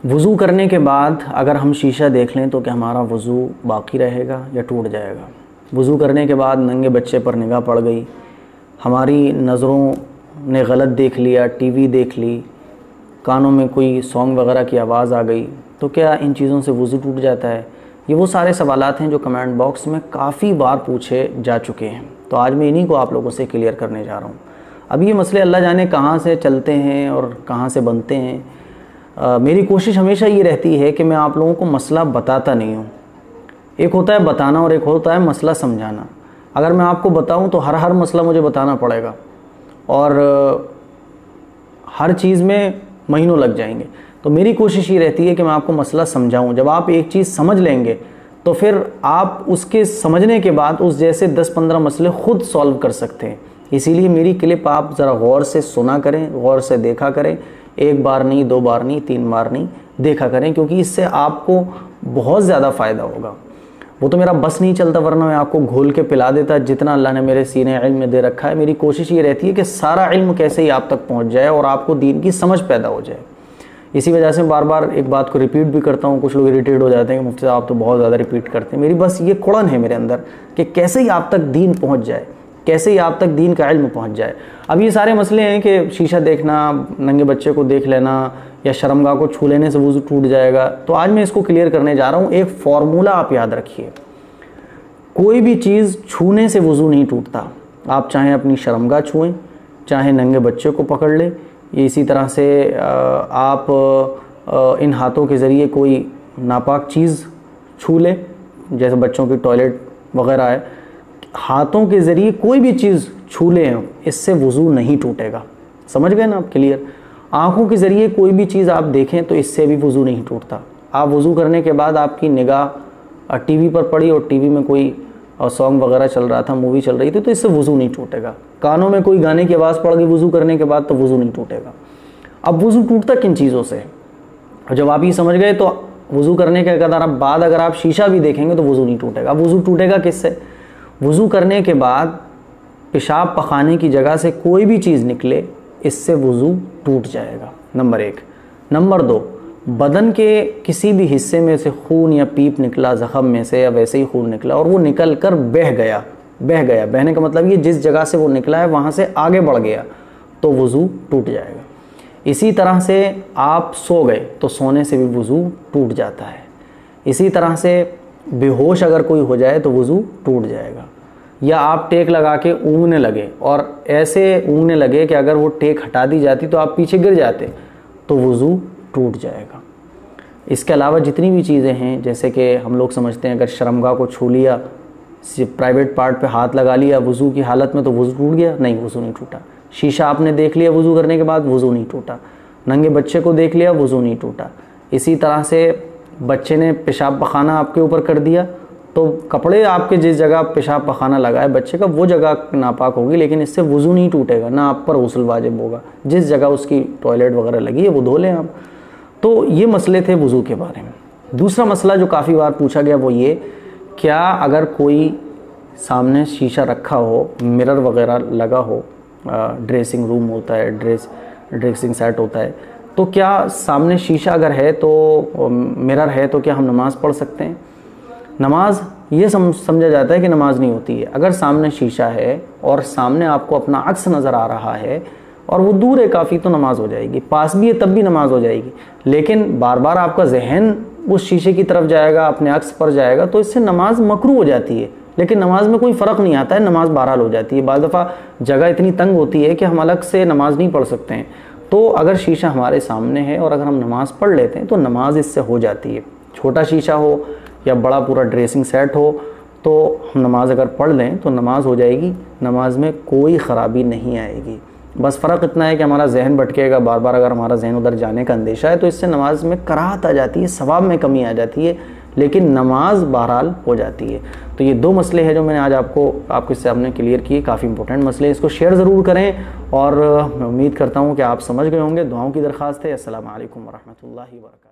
वज़ू करने के बाद अगर हम शीशा देख लें तो क्या हमारा वज़ू बाकी रहेगा या टूट जाएगा? वज़ू करने के बाद नंगे बच्चे पर निगाह पड़ गई, हमारी नज़रों ने गलत देख लिया, टीवी देख ली, कानों में कोई सॉन्ग वगैरह की आवाज़ आ गई, तो क्या इन चीज़ों से वज़ू टूट जाता है? ये वो सारे सवालात हैं जो कमेंट बॉक्स में काफ़ी बार पूछे जा चुके हैं। तो आज मैं इन्हीं को आप लोगों से क्लियर करने जा रहा हूँ। अब ये मसले अल्लाह जाने कहाँ से चलते हैं और कहाँ से बनते हैं। मेरी कोशिश हमेशा ये रहती है कि मैं आप लोगों को मसला बताता नहीं हूँ। एक होता है बताना और एक होता है मसला समझाना। अगर मैं आपको बताऊँ तो हर मसला मुझे बताना पड़ेगा और हर चीज़ में महीनों लग जाएंगे। तो मेरी कोशिश ये रहती है कि मैं आपको मसला समझाऊँ। जब आप एक चीज़ समझ लेंगे तो फिर आप उसके समझने के बाद उस जैसे 10-15 मसले ख़ुद सॉल्व कर सकते हैं। इसीलिए मेरी क्लिप आप ज़रा गौर से सुना करें, गौर से देखा करें। एक बार नहीं, 2 बार नहीं, 3 बार नहीं, देखा करें, क्योंकि इससे आपको बहुत ज़्यादा फ़ायदा होगा। वो तो मेरा बस नहीं चलता, वरना मैं आपको घोल के पिला देता जितना अल्लाह ने मेरे सीने इल्म में दे रखा है। मेरी कोशिश ये रहती है कि सारा इल्म कैसे ही आप तक पहुँच जाए और आपको दीन की समझ पैदा हो जाए। इसी वजह से बार बार एक बात को रिपीट भी करता हूँ। कुछ लोग इरिटेट हो जाते हैं कि मुफ्ती साहब आप तो बहुत ज़्यादा रिपीट करते हैं। मेरी बस ये कुड़न है मेरे अंदर कि कैसे ही आप तक दीन पहुँच जाए, कैसे ही आप तक दीन का इल्म पहुँच जाए। अब ये सारे मसले हैं कि शीशा देखना, नंगे बच्चे को देख लेना या शर्मगाह को छू लेने से वज़ू टूट जाएगा। तो आज मैं इसको क्लियर करने जा रहा हूँ। एक फ़ॉर्मूला आप याद रखिए, कोई भी चीज़ छूने से वज़ू नहीं टूटता। आप चाहे अपनी शर्मगाह छुएँ, चाहे नंगे बच्चे को पकड़ लें, इसी तरह से आप इन हाथों के ज़रिए कोई नापाक चीज़ छू लें, जैसे बच्चों की टॉयलेट वगैरह है, हाथों के ज़रिए कोई भी चीज़ छू लें, इससे वज़ू नहीं टूटेगा। समझ गए ना आप? क्लियर। आँखों के ज़रिए कोई भी चीज़ आप देखें तो इससे भी वज़ू नहीं टूटता। आप वज़ू करने के बाद आपकी निगाह टीवी पर पड़ी और टीवी में कोई सॉन्ग वगैरह चल रहा था, मूवी चल रही थी, तो इससे वज़ू नहीं टूटेगा। कानों में कोई गाने की आवाज़ पड़ गई वज़ू करने के बाद तो वज़ू नहीं टूटेगा। अब वज़ू टूटता किन चीज़ों से? और जब आप ये समझ गए तो वज़ू करने के बाद अगर आप शीशा भी देखेंगे तो वज़ू नहीं टूटेगा। वज़ू टूटेगा किससे? वज़ू करने के बाद पेशाब पखाने की जगह से कोई भी चीज़ निकले, इससे वज़ू टूट जाएगा। नंबर 1। नंबर 2, बदन के किसी भी हिस्से में से खून या पीप निकला, ज़ख़म में से या वैसे ही खून निकला और वो निकल कर बह गया। बहने का मतलब ये जिस जगह से वो निकला है वहाँ से आगे बढ़ गया तो वज़ू टूट जाएगा। इसी तरह से आप सो गए तो सोने से भी वज़ू टूट जाता है। इसी तरह से बेहोश अगर कोई हो जाए तो वज़ू टूट जाएगा। या आप टेक लगा के ऊँघने लगे और ऐसे ऊँघने लगे कि अगर वो टेक हटा दी जाती तो आप पीछे गिर जाते, तो वज़ू टूट जाएगा। इसके अलावा जितनी भी चीज़ें हैं, जैसे कि हम लोग समझते हैं अगर शर्मगाह को छू लिया, प्राइवेट पार्ट पे हाथ लगा लिया वज़ू की हालत में तो वज़ू टूट गया? नहीं, वज़ू नहीं टूटा। शीशा आपने देख लिया वज़ू करने के बाद, वज़ू नहीं टूटा। नंगे बच्चे को देख लिया, वज़ू नहीं टूटा। इसी तरह से बच्चे ने पेशाब पखाना आपके ऊपर कर दिया तो कपड़े आपके जिस जगह पेशाब पखाना लगा है बच्चे का, वो जगह नापाक होगी, लेकिन इससे वज़ू नहीं टूटेगा, ना आप पर गुस्ल वाजिब होगा। जिस जगह उसकी टॉयलेट वगैरह लगी है वो धो लें आप। तो ये मसले थे वज़ू के बारे में। दूसरा मसला जो काफ़ी बार पूछा गया वो ये, क्या अगर कोई सामने शीशा रखा हो, मिरर वगैरह लगा हो, ड्रेसिंग रूम होता है, ड्रेसिंग सेट होता है, तो क्या सामने शीशा अगर है तो मिरर है तो क्या हम नमाज़ पढ़ सकते हैं? नमाज ये समझा जाता है कि नमाज नहीं होती है। अगर सामने शीशा है और सामने आपको अपना अक्स नज़र आ रहा है और वो दूर है काफ़ी, तो नमाज हो जाएगी। पास भी है तब भी नमाज हो जाएगी। लेकिन बार बार आपका जहन उस शीशे की तरफ जाएगा, अपने अक्स पर जाएगा, तो इससे नमाज मकरूह हो जाती है। लेकिन नमाज में कोई फ़र्क नहीं आता है, नमाज बहरहाल हो जाती है। बाज़ दफ़ा जगह इतनी तंग होती है कि हम अलग से नमाज नहीं पढ़ सकते हैं। तो अगर शीशा हमारे सामने है और अगर हम नमाज़ पढ़ लेते हैं तो नमाज इससे हो जाती है। छोटा शीशा हो या बड़ा पूरा ड्रेसिंग सेट हो, तो हम नमाज अगर पढ़ लें तो नमाज हो जाएगी, नमाज में कोई ख़राबी नहीं आएगी। बस फ़र्क इतना है कि हमारा जहन भटकेगा बार बार। अगर हमारा जहन उधर जाने का अंदेशा है तो इससे नमाज में कराहत आ जाती है, सवाब में कमी आ जाती है, लेकिन नमाज बहरहाल हो जाती है। तो ये 2 मसले हैं जो मैंने आज आपके सामने क्लियर किए। काफ़ी इंपॉर्टेंट मसले, इसको शेयर ज़रूर करें और मैं उम्मीद करता हूँ कि आप समझ गए होंगे। दुआओं की दरख्वास्त है। अस्सलामु अलैकुम वरहमतुल्लाहि वबरकातुहू।